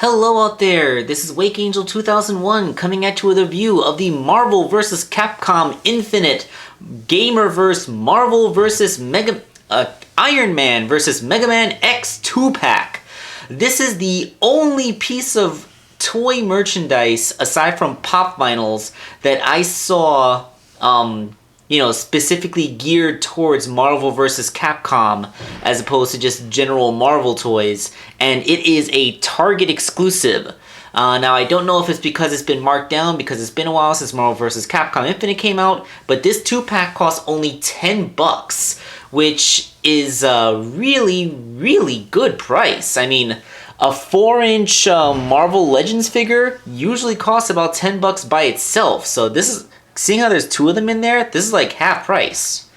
Hello out there, this is Wake Angel 2001 coming at you with a review of the Marvel vs. Capcom Infinite Gamerverse Marvel vs. Iron Man vs. Mega Man X 2-pack. This is the only piece of toy merchandise, aside from pop vinyls, that I saw, specifically geared towards Marvel vs. Capcom, as opposed to just general Marvel toys, and it is a Target exclusive. Now, I don't know if it's because it's been marked down, because it's been a while since Marvel vs. Capcom Infinite came out, but this 2-pack costs only $10, which is a really, really good price. I mean, a 4-inch Marvel Legends figure usually costs about $10 by itself, so this is, seeing how there's two of them in there, this is like half price.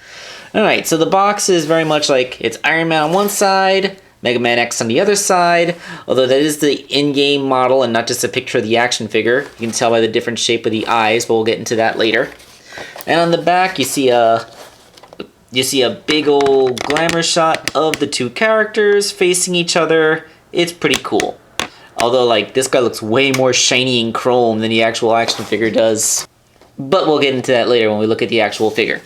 Alright, so the box is very much like, it's Iron Man on one side, Mega Man X on the other side, although that is the in-game model and not just a picture of the action figure. You can tell by the different shape of the eyes, but we'll get into that later. And on the back, you see a big old glamour shot of the two characters facing each other. It's pretty cool. Although, like, this guy looks way more shiny and chrome than the actual action figure does. But we'll get into that later when we look at the actual figure.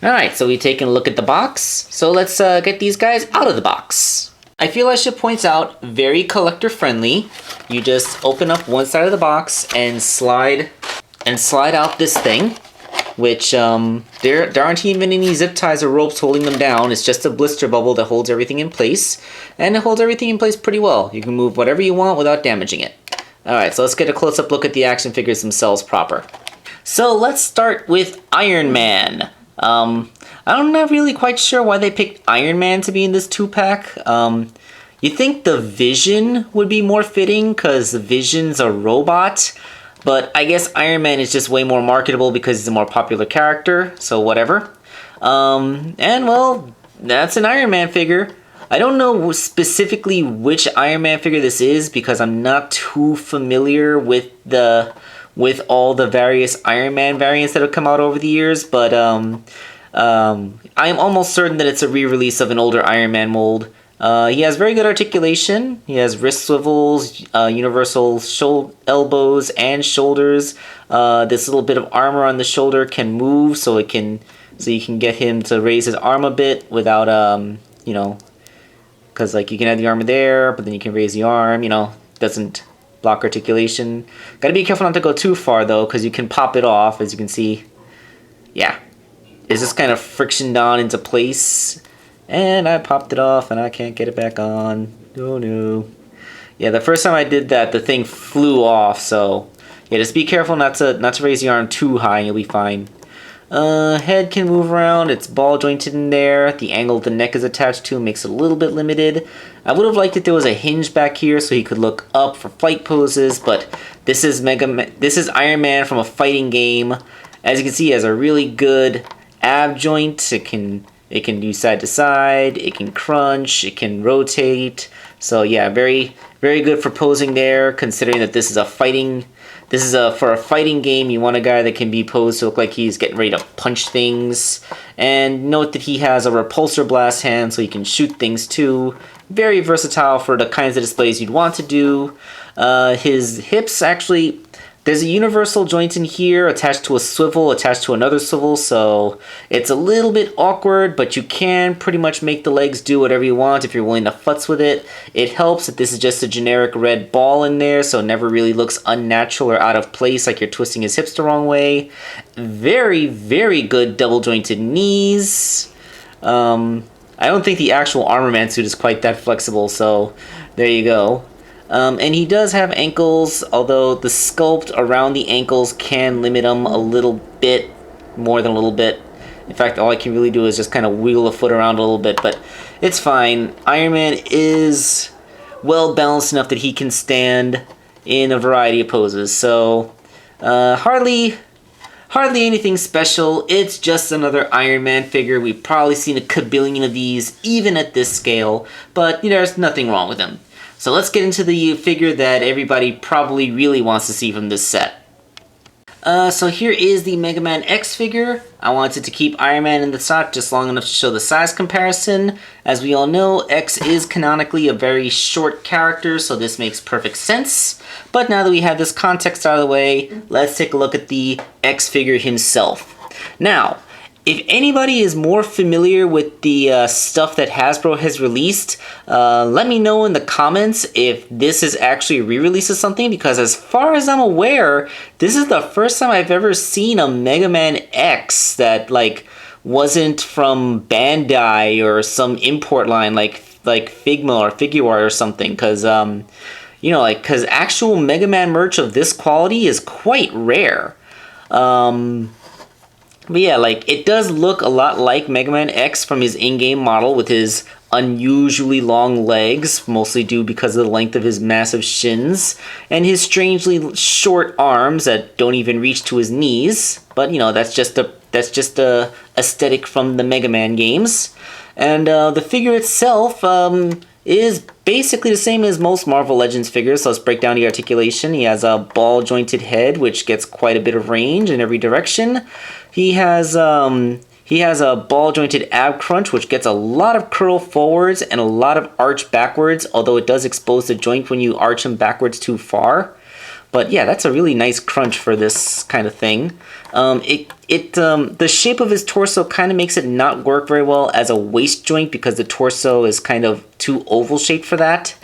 Alright, so we've taken a look at the box. So let's get these guys out of the box. I feel I should point out, very collector friendly. You just open up one side of the box and slide out this thing. Which, there aren't even any zip ties or ropes holding them down. It's just a blister bubble that holds everything in place. And it holds everything in place pretty well. You can move whatever you want without damaging it. Alright, so let's get a close-up look at the action figures themselves proper. So let's start with Iron Man. I'm not really quite sure why they picked Iron Man to be in this 2-pack. You'd think the Vision would be more fitting, because the Vision's a robot. But I guess Iron Man is just way more marketable because he's a more popular character, so whatever. And well, that's an Iron Man figure. I don't know specifically which Iron Man figure this is because I'm not too familiar with all the various Iron Man variants that have come out over the years, but I'm almost certain that it's a re-release of an older Iron Man mold. He has very good articulation. He has wrist swivels, universal elbows and shoulders. This little bit of armor on the shoulder can move, so you can get him to raise his arm a bit without, because like you can have the armor there, but then you can raise the arm. Doesn't block articulation. Gotta be careful not to go too far though, because you can pop it off, as you can see. Yeah, it's just kind of frictioned on into place. And I popped it off and I can't get it back on. Oh no. Yeah, the first time I did that, the thing flew off, so yeah, just be careful not to raise the arm too high and you'll be fine. Head can move around, it's ball jointed in there. The angle the neck is attached to makes it a little bit limited. I would have liked if there was a hinge back here so he could look up for fight poses, but this is Iron Man from a fighting game. As you can see, he has a really good ab joint. It can do side to side, it can crunch, it can rotate. So yeah, very, very good for posing there, considering that this is for a fighting game. You want a guy that can be posed to look like he's getting ready to punch things. And note that he has a repulsor blast hand, so he can shoot things too. Very versatile for the kinds of displays you'd want to do. His hips actually, there's a universal joint in here attached to a swivel, attached to another swivel, so it's a little bit awkward, but you can pretty much make the legs do whatever you want if you're willing to futz with it. It helps that this is just a generic red ball in there, so it never really looks unnatural or out of place like you're twisting his hips the wrong way. Very, very good double jointed knees. I don't think the actual Armor Man suit is quite that flexible, so there you go. And he does have ankles, although the sculpt around the ankles can limit him a little bit, more than a little bit. In fact, all I can really do is just kind of wiggle the foot around a little bit, but it's fine. Iron Man is well balanced enough that he can stand in a variety of poses, so hardly anything special. It's just another Iron Man figure. We've probably seen a kabillion of these, even at this scale, but there's nothing wrong with them. So let's get into the figure that everybody probably really wants to see from this set. So here is the Mega Man X figure. I wanted to keep Iron Man in the stock just long enough to show the size comparison. As we all know, X is canonically a very short character, so this makes perfect sense. But now that we have this context out of the way, let's take a look at the X figure himself. Now, if anybody is more familiar with the stuff that Hasbro has released, let me know in the comments if this is actually a re-release of something, because as far as I'm aware, this is the first time I've ever seen a Mega Man X that like wasn't from Bandai or some import line like Figma or Figuarts or something, because you know, like, because actual Mega Man merch of this quality is quite rare. But yeah, like, it does look a lot like Mega Man X from his in-game model with his unusually long legs, mostly due because of the length of his massive shins, and his strangely short arms that don't even reach to his knees. But, you know, that's just a aesthetic from the Mega Man games. And the figure itself is basically the same as most Marvel Legends figures, so let's break down the articulation. He has a ball-jointed head, which gets quite a bit of range in every direction. He has a ball-jointed ab crunch, which gets a lot of curl forwards and a lot of arch backwards, although it does expose the joint when you arch him backwards too far. But yeah, that's a really nice crunch for this kind of thing. The shape of his torso kind of makes it not work very well as a waist joint because the torso is kind of too oval shaped for that.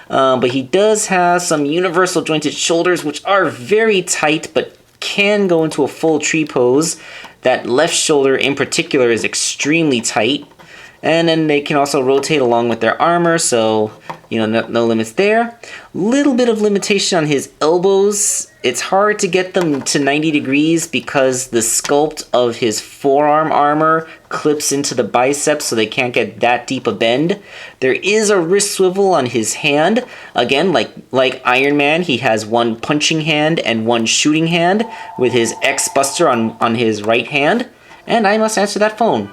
But he does have some universal jointed shoulders, which are very tight, but can go into a full tree pose. That left shoulder in particular is extremely tight. And then they can also rotate along with their armor, so, you know, no limits there. Little bit of limitation on his elbows. It's hard to get them to 90 degrees because the sculpt of his forearm armor clips into the biceps, so they can't get that deep a bend. There is a wrist swivel on his hand. Again, like Iron Man, he has one punching hand and one shooting hand with his X-Buster on his right hand. And I must answer that phone.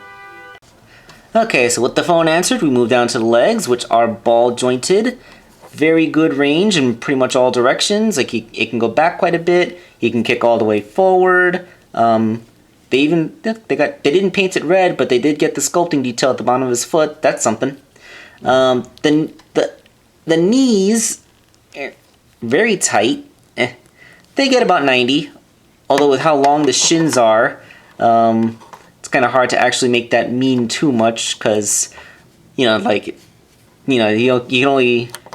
Okay, so with the phone answered, we move down to the legs, which are ball-jointed. Very good range in pretty much all directions. Like, it can go back quite a bit. He can kick all the way forward. They didn't paint it red, but they did get the sculpting detail at the bottom of his foot. That's something. The knees, very tight. They get about 90. Although with how long the shins are, it's kind of hard to actually make that mean too much, because, you know, like, you know, you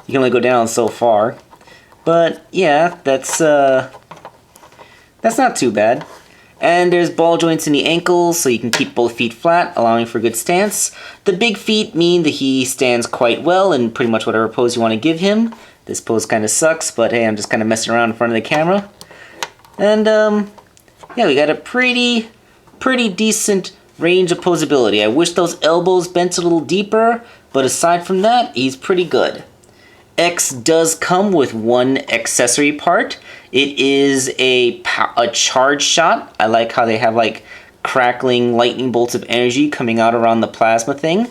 can only go down so far. But yeah, that's not too bad. And there's ball joints in the ankles, so you can keep both feet flat, allowing for good stance. The big feet mean that he stands quite well in pretty much whatever pose you want to give him. This pose kind of sucks, but hey, I'm just kind of messing around in front of the camera. And yeah, we got a pretty decent range of posability. I wish those elbows bent a little deeper, but aside from that, he's pretty good. X does come with one accessory part. It is a charge shot. I like how they have like crackling lightning bolts of energy coming out around the plasma thing.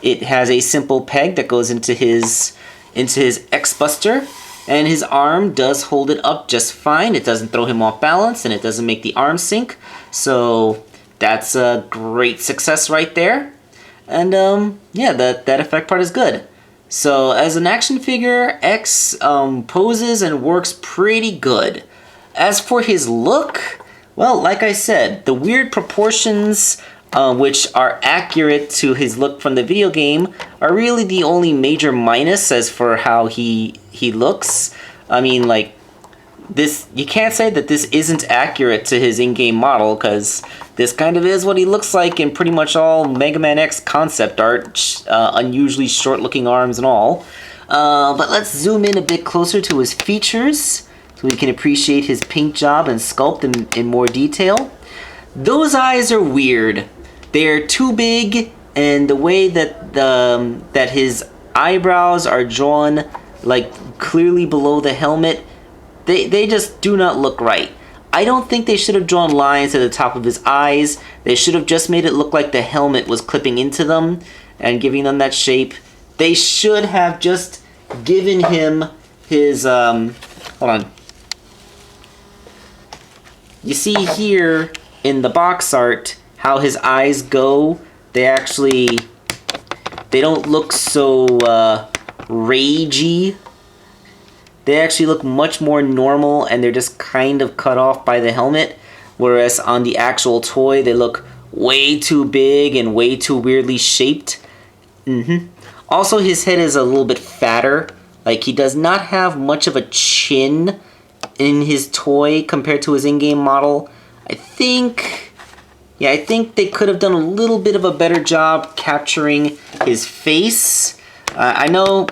It has a simple peg that goes into his X-Buster, and his arm does hold it up just fine. It doesn't throw him off balance, and it doesn't make the arm sink. So that's a great success right there. And yeah, that effect part is good. So as an action figure, X poses and works pretty good. As for his look, well, like I said, the weird proportions, which are accurate to his look from the video game, are really the only major minus as for how he looks. I mean, like, this, you can't say that this isn't accurate to his in-game model, because this kind of is what he looks like in pretty much all Mega Man X concept art, unusually short-looking arms and all. But let's zoom in a bit closer to his features, so we can appreciate his paint job and sculpt in more detail. Those eyes are weird. They're too big, and the way that that his eyebrows are drawn, like, clearly below the helmet, they just do not look right. I don't think they should have drawn lines at the top of his eyes. They should have just made it look like the helmet was clipping into them and giving them that shape. They should have just given him his, hold on. you see here in the box art how his eyes go. They don't look so ragey. They actually look much more normal, and they're just kind of cut off by the helmet. Whereas on the actual toy, they look way too big and way too weirdly shaped. Also, his head is a little bit fatter. Like, he does not have much of a chin in his toy compared to his in-game model. I think they could have done a little bit of a better job capturing his face. I know,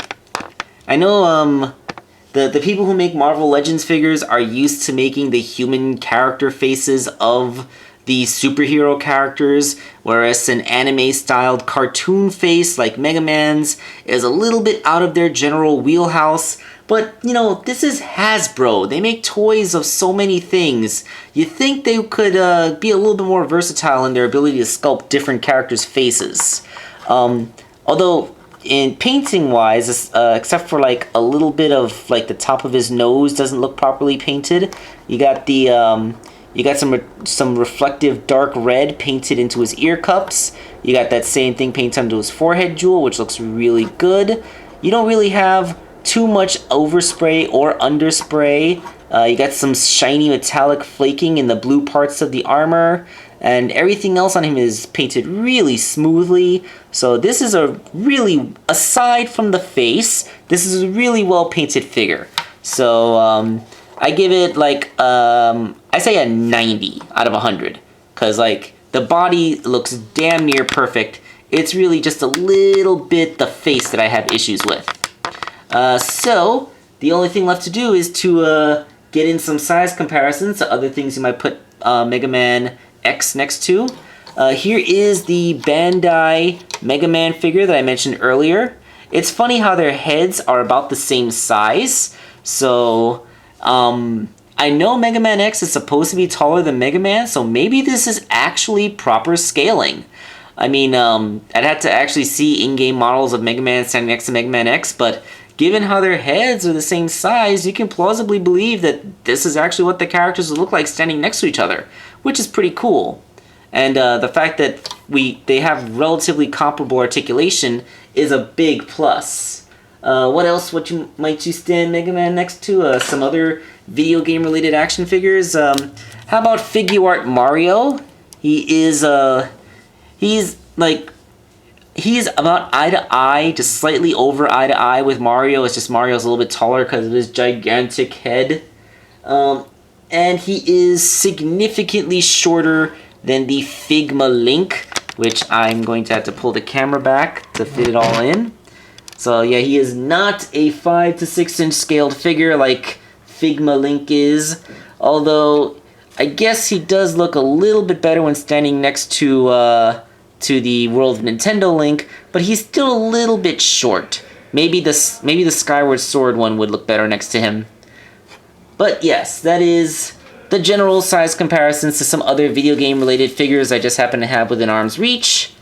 the people who make Marvel Legends figures are used to making the human character faces of the superhero characters, whereas an anime-styled cartoon face like Mega Man's is a little bit out of their general wheelhouse. But, you know, this is Hasbro. They make toys of so many things. You'd think they could be a little bit more versatile in their ability to sculpt different characters' faces. Although, in painting-wise, except for like a little bit of like the top of his nose doesn't look properly painted, you got the you got some reflective dark red painted into his ear cups. You got that same thing painted onto his forehead jewel, which looks really good. You don't really have too much overspray or underspray. You got some shiny metallic flaking in the blue parts of the armor, and everything else on him is painted really smoothly. So this is a really, aside from the face, this is a really well painted figure. So I give it like, I say a 90 out of 100. Because like, the body looks damn near perfect. It's really just a little bit the face that I have issues with. So, the only thing left to do is to get in some size comparisons to other things you might put Mega Man X next to. Here is the Bandai Mega Man figure that I mentioned earlier. It's funny how their heads are about the same size. So, I know Mega Man X is supposed to be taller than Mega Man, so maybe this is actually proper scaling. I mean, I'd have to actually see in-game models of Mega Man standing next to Mega Man X, but given how their heads are the same size, you can plausibly believe that this is actually what the characters would look like standing next to each other, which is pretty cool. And the fact that they have relatively comparable articulation is a big plus. What else might you stand Mega Man next to? Some other video game related action figures. How about Figuart Mario? He's about eye to eye, just slightly over eye to eye with Mario. It's just Mario's a little bit taller because of his gigantic head. And he is significantly shorter than the Figma Link, which I'm going to have to pull the camera back to fit it all in. So yeah, he is not a 5 to 6 inch scaled figure like Figma Link is, although I guess he does look a little bit better when standing next to the World of Nintendo Link, but he's still a little bit short. Maybe the Skyward Sword one would look better next to him. But yes, that is the general size comparisons to some other video game related figures I just happen to have within arm's reach.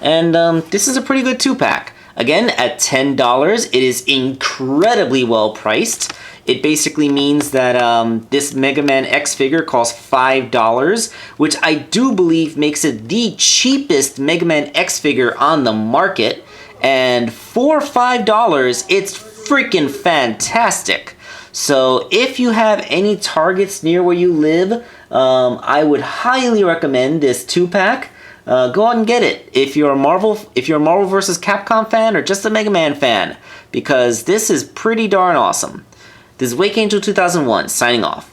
And this is a pretty good 2-pack. Again, at $10, it is incredibly well priced. It basically means that this Mega Man X figure costs $5, which I do believe makes it the cheapest Mega Man X figure on the market. And for $5, it's freaking fantastic. So if you have any Targets near where you live, I would highly recommend this 2-pack. Go out and get it if you're a Marvel vs. Capcom fan or just a Mega Man fan, because this is pretty darn awesome. This is Wake Angel 2001 signing off.